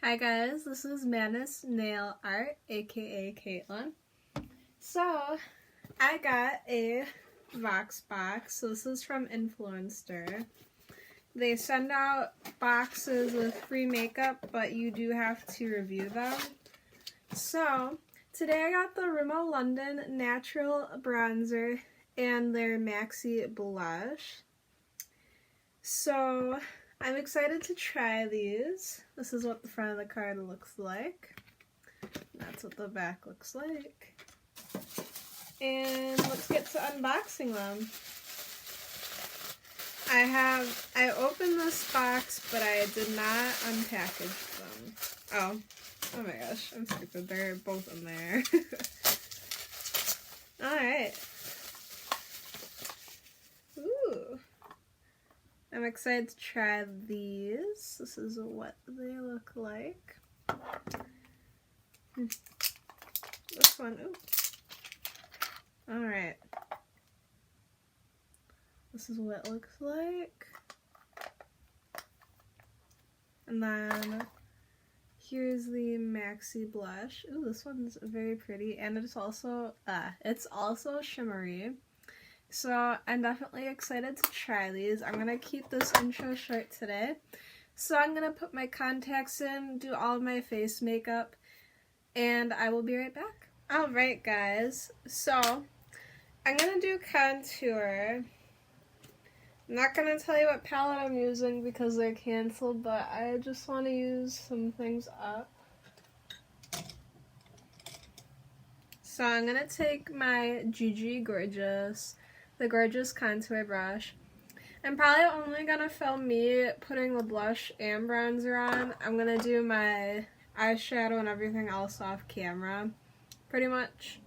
Hi guys, this is Madness Nail Art, aka Caitlin. So, I got a Voxbox. So this is from Influencer. They send out boxes with free makeup, but you do have to review them. So, today I got the Rimmel London Natural Bronzer and their Maxi Blush. So, I'm excited to try these. This is what the front of the card looks like. That's what the back looks like. And let's get to unboxing them. I opened this box, but I did not unpackage them. Oh my gosh, I'm stupid. They're both in there. Alright. Ooh. I'm excited to try these. This is what they look like. This one, ooh. Alright. This is what it looks like. And then here's the Maxi blush. Ooh, this one's very pretty, and it's also shimmery. So I'm definitely excited to try these. I'm gonna keep this intro short today. So I'm gonna put my contacts in, do all of my face makeup, and I will be right back. Alright guys, so I'm gonna do contour. I'm not gonna tell you what palette I'm using because they're canceled, but I just want to use some things up. So I'm gonna take my the Gorgeous contour brush. I'm probably only gonna film me putting the blush and bronzer on. I'm gonna do my eyeshadow and everything else off camera, pretty much.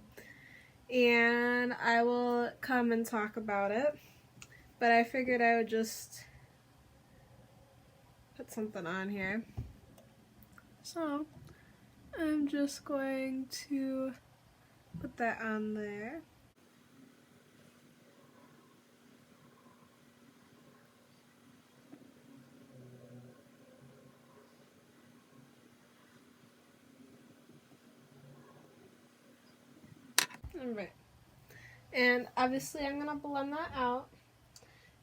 And I will come and talk about it. But I figured I would just put something on here. So I'm just going to put that on there. Alright. And obviously I'm going to blend that out.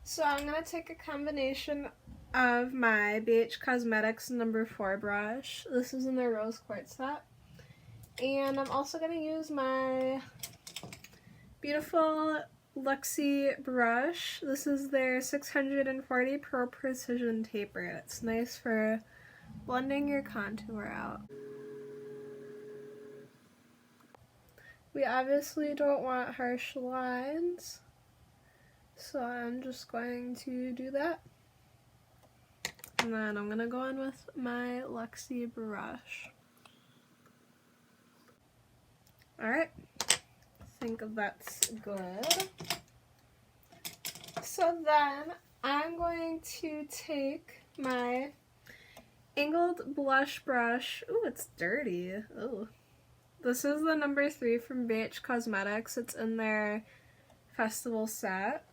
So I'm going to take a combination of my BH Cosmetics No. 4 brush. This is in their Rose Quartz set. And I'm also going to use my beautiful Luxie brush. This is their 640 Pro Precision Taper. It's nice for blending your contour out. We obviously don't want harsh lines, so I'm just going to do that. And then I'm going to go in with my Luxie brush. Alright, I think that's good. So then I'm going to take my angled blush brush. Ooh, it's dirty. Ooh. This is the No. 3 from BH Cosmetics. It's in their festival set.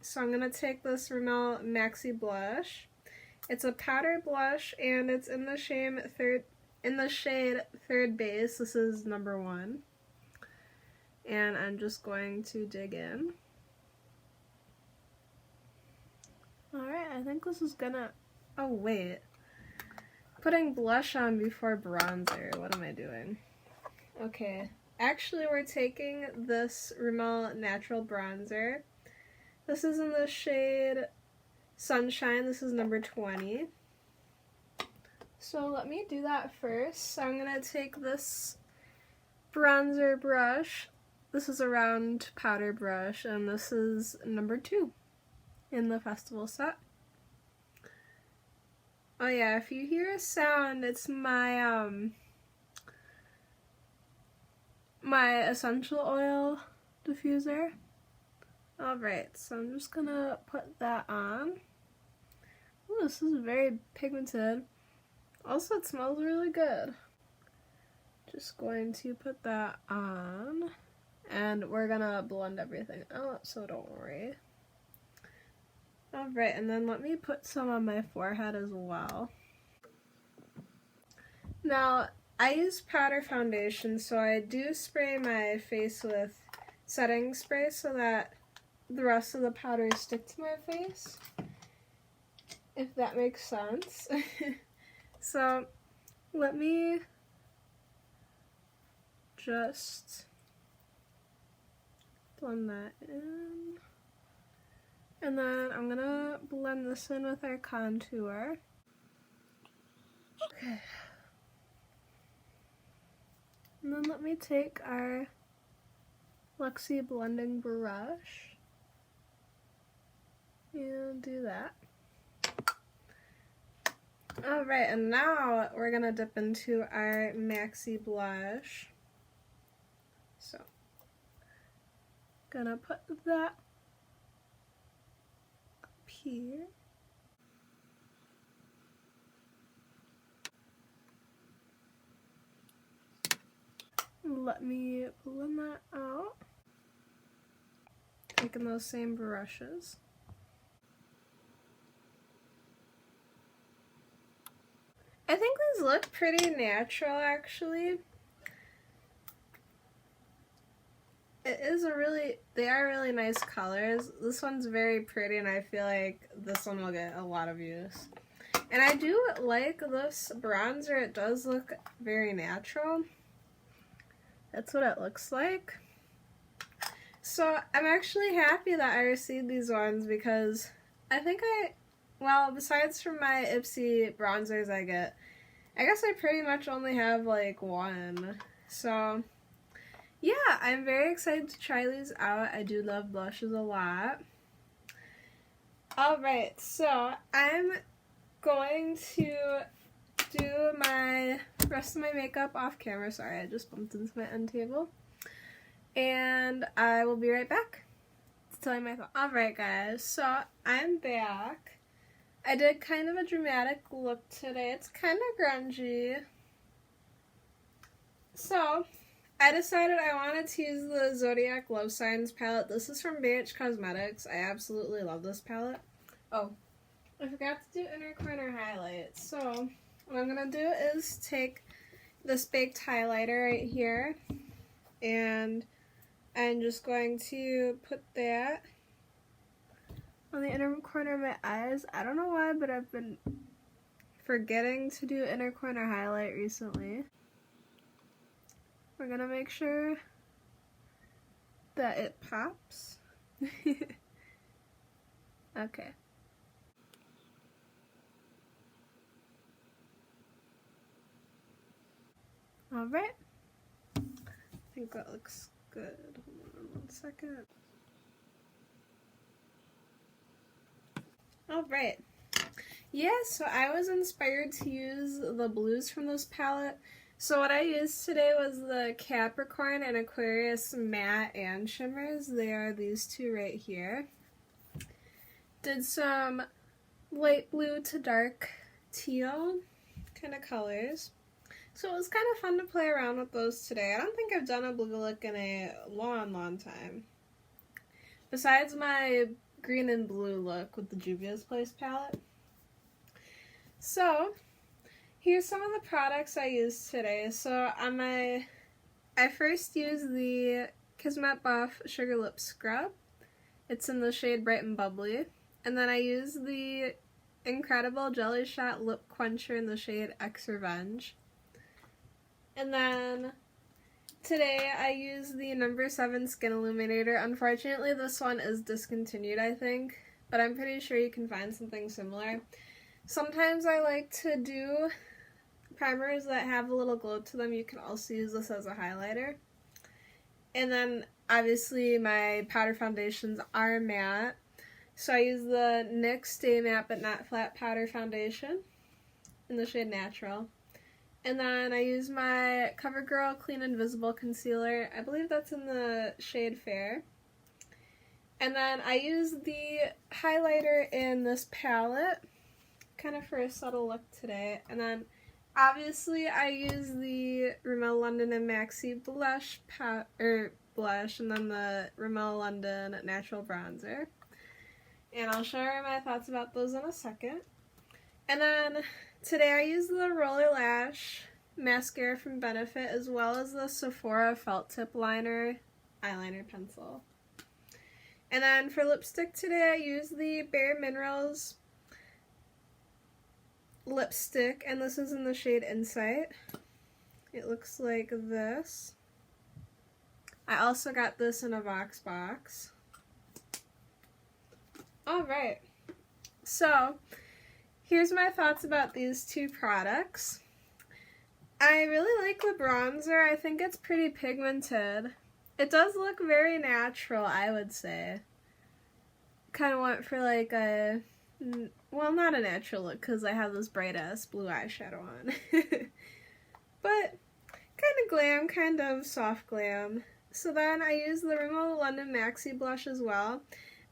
So I'm going to take this Rimmel Maxi blush. It's a powder blush and it's in the shade Third Base. This is No. 1. And I'm just going to dig in. Alright, I think this is gonna... Oh wait. Putting blush on before bronzer. What am I doing? Okay, actually we're taking this Rimmel Natural Bronzer. This is in the shade Sunshine. This is No. 20. So let me do that first. So I'm going to take this bronzer brush. This is a round powder brush, and this is No. 2 in the festival set. Oh yeah, if you hear a sound, it's my my essential oil diffuser. Alright, so I'm just gonna put that on. Ooh, this is very pigmented. Also, it smells really good. Just going to put that on. And we're gonna blend everything out, so don't worry. Alright, and then let me put some on my forehead as well. Now, I use powder foundation, so I do spray my face with setting spray so that the rest of the powders stick to my face, if that makes sense. So, let me just blend that in. And then I'm gonna blend this in with our contour. Okay. And then let me take our Maxi blending brush and do that. Alright, and now we're gonna dip into our Maxi blush. So, gonna put that up here. Let me blend that out. Taking those same brushes. I think these look pretty natural, actually. They are really nice colors. This one's very pretty, and I feel like this one will get a lot of use. And I do like this bronzer. It does look very natural. That's what it looks like. So I'm actually happy that I received these ones because I think well, besides from my Ipsy bronzers I guess I pretty much only have like one. So yeah, I'm very excited to try these out. I do love blushes a lot. Alright, so I'm going to do my rest of my makeup off camera. Sorry, I just bumped into my end table. And I will be right back to tell you my thoughts. Alright guys, so I'm back. I did kind of a dramatic look today. It's kind of grungy. So, I decided I wanted to use the Zodiac Love Signs palette. This is from BH Cosmetics. I absolutely love this palette. Oh, I forgot to do inner corner highlights. So, what I'm going to do is take this baked highlighter right here. And I'm just going to put that on the inner corner of my eyes. I don't know why, but I've been forgetting to do inner corner highlight recently. We're gonna make sure that it pops. Okay. Alright. I think that looks good. Hold on 1 second. Alright. Yeah, so I was inspired to use the blues from this palette. So what I used today was the Capricorn and Aquarius matte and shimmers. They are these two right here. Did some light blue to dark teal kind of colors. So it was kind of fun to play around with those today. I don't think I've done a blue look in a long time. Besides my green and blue look with the Juvia's Place palette. So, here's some of the products I used today. So I first used the Kismet Buff Sugar Lip Scrub. It's in the shade Bright and Bubbly. And then I used the Incredible Jelly Shot Lip Quencher in the shade X Revenge. And then today I used the No. 7 Skin Illuminator. Unfortunately, this one is discontinued, I think, but I'm pretty sure you can find something similar. Sometimes I like to do primers that have a little glow to them. You can also use this as a highlighter. And then, obviously, my powder foundations are matte. So I use the NYX Stay Matte But Not Flat Powder Foundation in the shade Natural. And then I use my CoverGirl Clean Invisible Concealer. I believe that's in the shade Fair. And then I use the highlighter in this palette, kind of for a subtle look today. And then, obviously, I use the Rimmel London and Maxi blush, and then the Rimmel London Natural Bronzer. And I'll share my thoughts about those in a second. And then today I used the Roller Lash mascara from Benefit, as well as the Sephora felt tip liner eyeliner pencil. And then for lipstick today, I used the Bare Minerals lipstick, and this is in the shade Insight. It looks like this. I also got this in a Voxbox. Alright, so here's my thoughts about these two products. I really like the bronzer. I think it's pretty pigmented. It does look very natural, I would say. Kind of went for like a, well, not a natural look because I have this bright ass blue eyeshadow on. But kind of glam, kind of soft glam. So then I used the Rimmel London Maxi blush as well.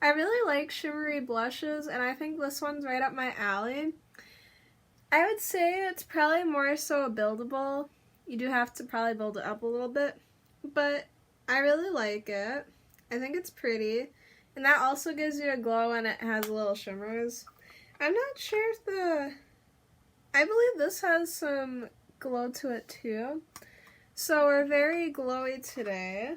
I really like shimmery blushes, and I think this one's right up my alley. I would say it's probably more so buildable. You do have to probably build it up a little bit, but I really like it. I think it's pretty, and that also gives you a glow when it has little shimmers. I'm not sure if I believe this has some glow to it too. So we're very glowy today.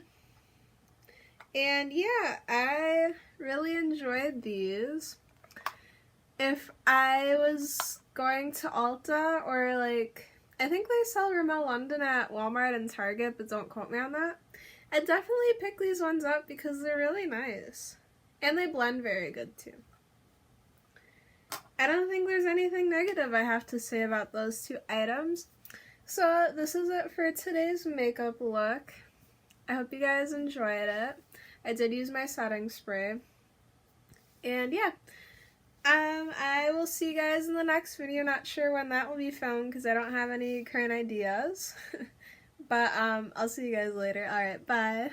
And yeah, I really enjoyed these. If I was going to Ulta or like, I think they sell Rimmel London at Walmart and Target, but don't quote me on that, I'd definitely pick these ones up because they're really nice. And they blend very good too. I don't think there's anything negative I have to say about those two items. So this is it for today's makeup look. I hope you guys enjoyed it. I did use my setting spray. And yeah, I will see you guys in the next video. Not sure when that will be filmed because I don't have any current ideas. But I'll see you guys later. Alright, bye.